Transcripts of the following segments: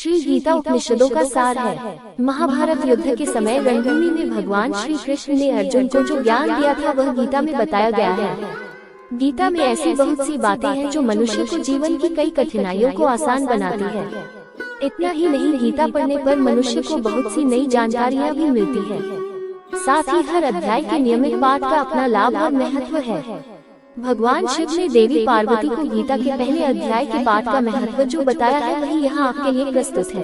श्री गीता उपनिषदों का सार है। महाभारत युद्ध के समय रणभूमि में भगवान श्री कृष्ण ने अर्जुन को जो ज्ञान दिया था वह गीता में बताया गया है। गीता में ऐसी बहुत सी बातें हैं जो मनुष्य को जीवन की कई कठिनाइयों को आसान बनाती है। इतना ही नहीं, गीता पढ़ने पर मनुष्य को बहुत सी नई जानकारियाँ भी मिलती है। साथ ही हर अध्याय के नियमित पाठ का अपना लाभ और महत्व है। भगवान शिव ने देवी पार्वती को गीता के पहले अध्याय के पाठ का महत्व जो बताया है वही यहाँ आपके लिए प्रस्तुत है।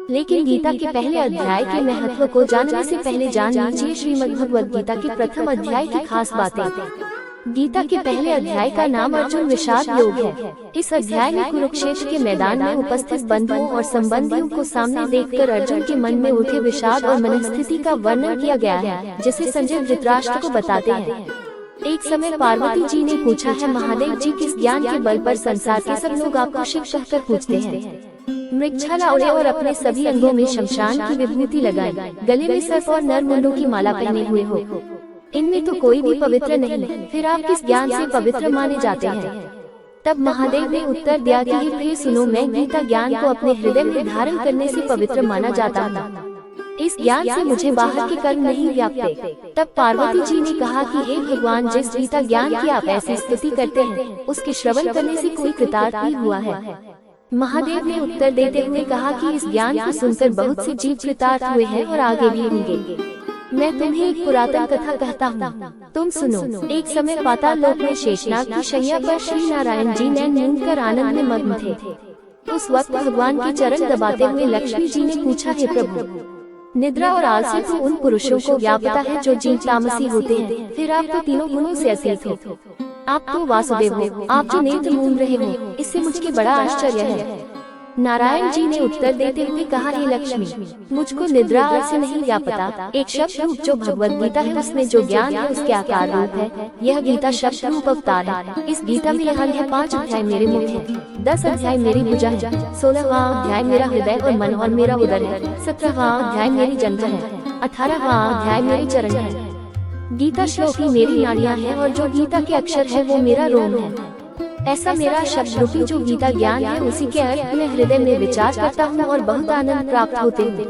लेकिन गीता के पहले अध्याय के महत्व को जानने से पहले जान लीजिए श्रीमद् भगवद गीता के प्रथम अध्याय की खास बातें। गीता के पहले अध्याय का नाम अर्जुन विषाद योग है। इस अध्याय में कुरुक्षेत्र के मैदान में उपस्थित बंधुओं और संबंधियों को सामने देखकर अर्जुन के मन में उठे विषाद और मनस्थिति का वर्णन किया गया है, जिसे संजय धृतराष्ट्र को बताते हैं। एक समय पार्वती जी ने पूछा है, महादेव जी किस ज्ञान के बल पर संसार के सब लोग आपको शिव कहकर पूछते हैं। मृगछाला उड़े और अपने सभी अंगों में शमशान की विभूति लगाए, गले में सर्प और नर मुंडों की माला पहने हुए हो, इनमें तो कोई भी पवित्र नहीं, फिर आप किस ज्ञान से पवित्र माने जाते हैं? तब महादेव ने उत्तर दिया कि हे प्रिय सुनो, मैं गीता ज्ञान को अपने हृदय में धारण करने से पवित्र माना जाता हूँ। इस ज्ञान से मुझे बाहर के कर्म नहीं व्यापते। तब पार्वती जी ने कहा कि हे भगवान, जिस गीता ज्ञान की आप ऐसी स्तुति करते हैं उसके श्रवण करने से कोई कृतार्थ ही हुआ है। महादेव ने उत्तर देते हुए कहा कि इस ज्ञान को सुनकर बहुत से जीव कृतार्थ हुए हैं और आगे भी होंगे। मैं तुम्हें एक पुरातन कथा कहता हूँ, तुम सुनो। एक समय पाताल लोक में शेषनाग की शैया पर श्री नारायण जी नैन मूंद कर आनंद में मग्न थे। उस वक्त भगवान के चरण दबाते हुए लक्ष्मी जी ने पूछा, हे प्रभु, निद्रा और आलस्य तो उन पुरुषों को व्यापता है जो जीव तामसी होते हैं, फिर आप तो तीनों गुणों से अतीत हो। आप तो वासुदेव हो, आप जो नेत्र मूंद रहे हो, इससे मुझे बड़ा आश्चर्य है। नारायण जी ने उत्तर देते हुए कहा, हे लक्ष्मी, मुझको निद्रा आलस्य नहीं व्यापता। एक शब्द रूप जो भगवद गीता है उसमें जो ज्ञान है उसके आकार रूप है। यह गीता शब्द रूप अवतार है। इस गीता में यहाँ 5 अध्याय मेरे मुख है, 10 अध्याय मेरी भुजा है, 16वां अध्याय मेरा हृदय और मन और मेरा उदर है, 17वां अध्याय मेरी जंघा है, 18वां अध्याय मेरे चरण है। गीता श्लोक ही मेरी नाड़ियाँ है और जो गीता के अक्षर है वो मेरा रोम है। ऐसा मेरा शब्द रूपी जो गीता ज्ञान है उसी के अर्थ में हृदय में विचार करता हूँ और बहुत आनंद प्राप्त होते हैं।